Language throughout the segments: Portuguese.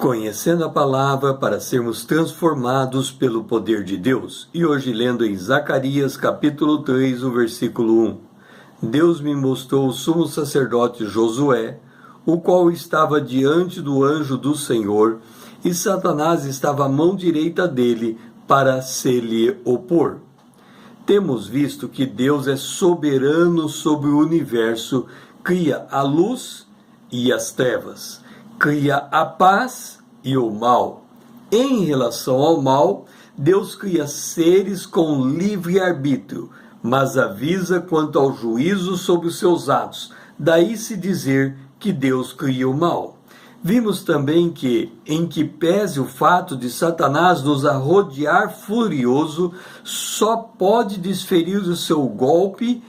Conhecendo a palavra para sermos transformados pelo poder de Deus. E hoje lendo em Zacarias capítulo 3, o versículo 1. Deus me mostrou o sumo sacerdote Josué, o qual estava diante do anjo do Senhor, e Satanás estava à mão direita dele para se lhe opor. Temos visto que Deus é soberano sobre o universo, cria a luz e as trevas, cria a paz e o mal. Em relação ao mal, Deus cria seres com livre-arbítrio, mas avisa quanto ao juízo sobre os seus atos. Daí se dizer que Deus cria o mal. Vimos também que, em que pese o fato de Satanás nos arrodear furioso, só pode desferir o seu golpe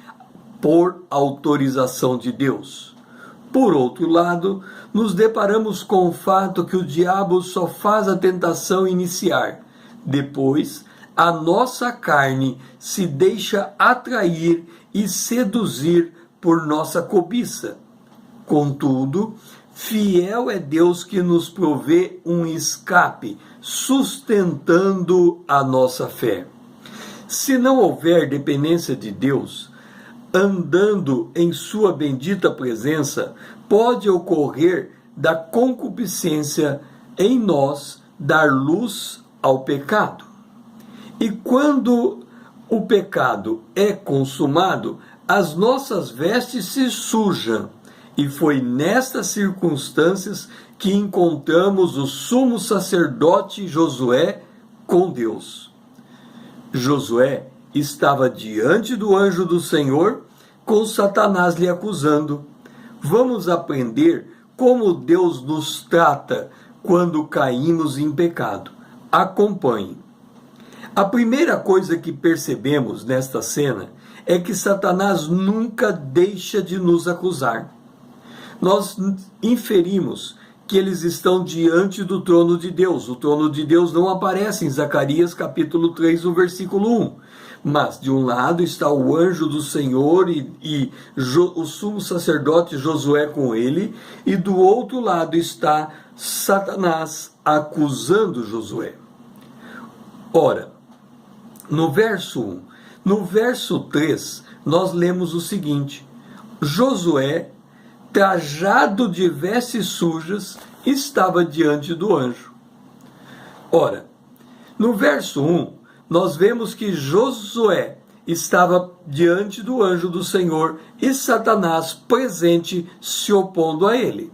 por autorização de Deus. Por outro lado, nos deparamos com o fato que o diabo só faz a tentação iniciar. Depois, a nossa carne se deixa atrair e seduzir por nossa cobiça. Contudo, fiel é Deus que nos provê um escape, sustentando a nossa fé. Se não houver dependência de Deus, andando em sua bendita presença, pode ocorrer da concupiscência em nós dar luz ao pecado. E quando o pecado é consumado, as nossas vestes se sujam. E foi nestas circunstâncias que encontramos o sumo sacerdote Josué com Deus. Josué estava diante do anjo do Senhor, com Satanás lhe acusando. Vamos aprender como Deus nos trata quando caímos em pecado. Acompanhe. A primeira coisa que percebemos nesta cena é que Satanás nunca deixa de nos acusar. Nós inferimos que eles estão diante do trono de Deus. O trono de Deus não aparece em Zacarias capítulo 3, o versículo 1. Mas de um lado está o anjo do Senhor e o sumo sacerdote Josué com ele, e do outro lado está Satanás acusando Josué. Ora, no verso 1, no verso 3, nós lemos o seguinte: Josué, trajado de vestes sujas, estava diante do anjo. Ora, no verso 1, nós vemos que Josué estava diante do anjo do Senhor e Satanás presente se opondo a ele.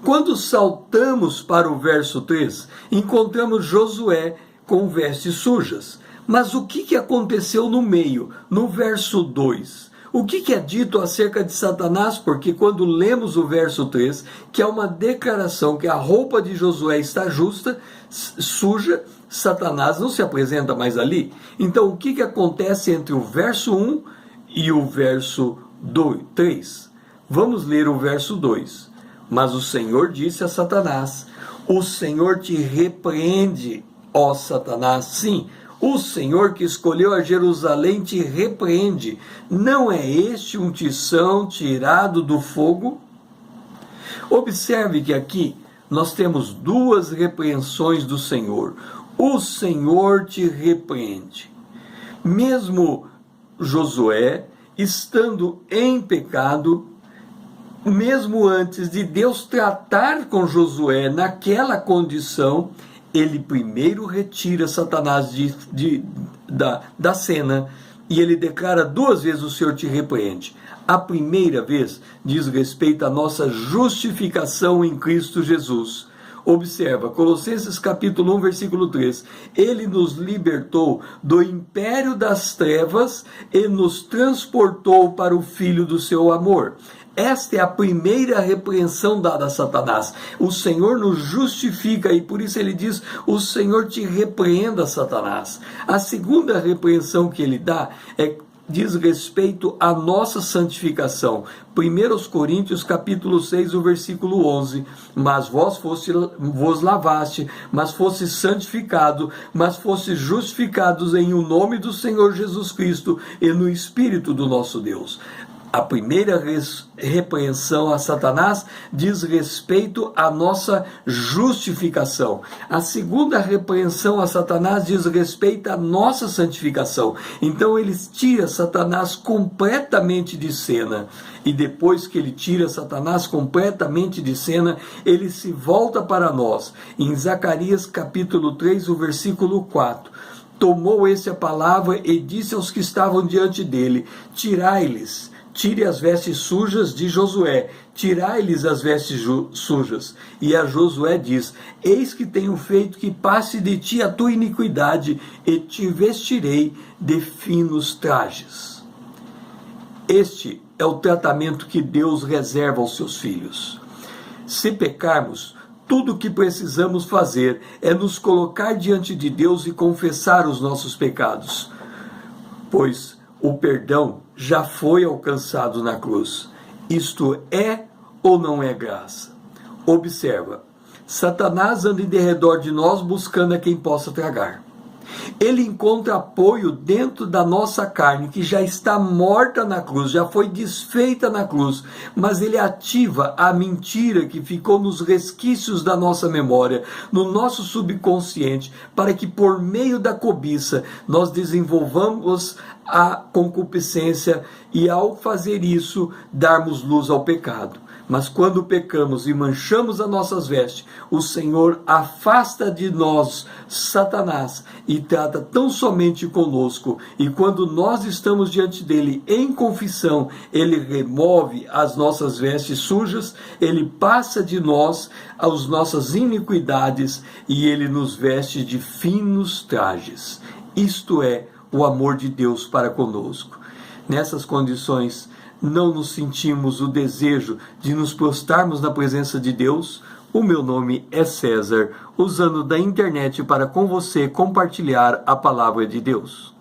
Quando saltamos para o verso 3, encontramos Josué com vestes sujas. Mas o que aconteceu no meio, no verso 2? O que é dito acerca de Satanás? Porque quando lemos o verso 3, que é uma declaração que a roupa de Josué está suja, Satanás não se apresenta mais ali. Então o que acontece entre o verso 1 e o verso 3? Vamos ler o verso 2. Mas o Senhor disse a Satanás: o Senhor te repreende, ó Satanás. Sim, o Senhor que escolheu a Jerusalém te repreende. Não é este um tição tirado do fogo? Observe que aqui nós temos duas repreensões do Senhor. O Senhor te repreende. Mesmo Josué, estando em pecado, mesmo antes de Deus tratar com Josué naquela condição, ele primeiro retira Satanás da cena e ele declara duas vezes: o Senhor te repreende. A primeira vez diz respeito à nossa justificação em Cristo Jesus. Observa, Colossenses capítulo 1, versículo 3. Ele nos libertou do império das trevas e nos transportou para o Filho do seu amor. Esta é a primeira repreensão dada a Satanás. O Senhor nos justifica e por isso ele diz: o Senhor te repreenda, Satanás. A segunda repreensão que ele dá diz respeito à nossa santificação. 1 Coríntios capítulo 6, o versículo 11. Mas vos lavaste, mas fosse santificado, mas fosse justificados em o nome do Senhor Jesus Cristo e no Espírito do nosso Deus. A primeira repreensão a Satanás diz respeito à nossa justificação. A segunda repreensão a Satanás diz respeito à nossa santificação. Então ele tira Satanás completamente de cena. E depois que ele tira Satanás completamente de cena, ele se volta para nós. Em Zacarias capítulo 3, o versículo 4. Tomou esse a palavra e disse aos que estavam diante dele: tirai-lhes. Tire as vestes sujas de Josué, tirai-lhes as vestes sujas. E a Josué diz: eis que tenho feito que passe de ti a tua iniquidade, e te vestirei de finos trajes. Este é o tratamento que Deus reserva aos seus filhos. Se pecarmos, tudo o que precisamos fazer é nos colocar diante de Deus e confessar os nossos pecados, pois o perdão já foi alcançado na cruz. Isto é ou não é graça? Observa, Satanás anda em derredor de nós buscando a quem possa tragar. Ele encontra apoio dentro da nossa carne, que já está morta na cruz, já foi desfeita na cruz, mas ele ativa a mentira que ficou nos resquícios da nossa memória, no nosso subconsciente, para que por meio da cobiça nós desenvolvamos a concupiscência e, ao fazer isso, darmos luz ao pecado. Mas quando pecamos e manchamos as nossas vestes, o Senhor afasta de nós Satanás e trata tão somente conosco. E quando nós estamos diante dele em confissão, ele remove as nossas vestes sujas, ele passa de nós as nossas iniquidades e ele nos veste de finos trajes. Isto é o amor de Deus para conosco. Nessas condições, não nos sentimos o desejo de nos prostrarmos na presença de Deus? O meu nome é César, usando da internet para com você compartilhar a palavra de Deus.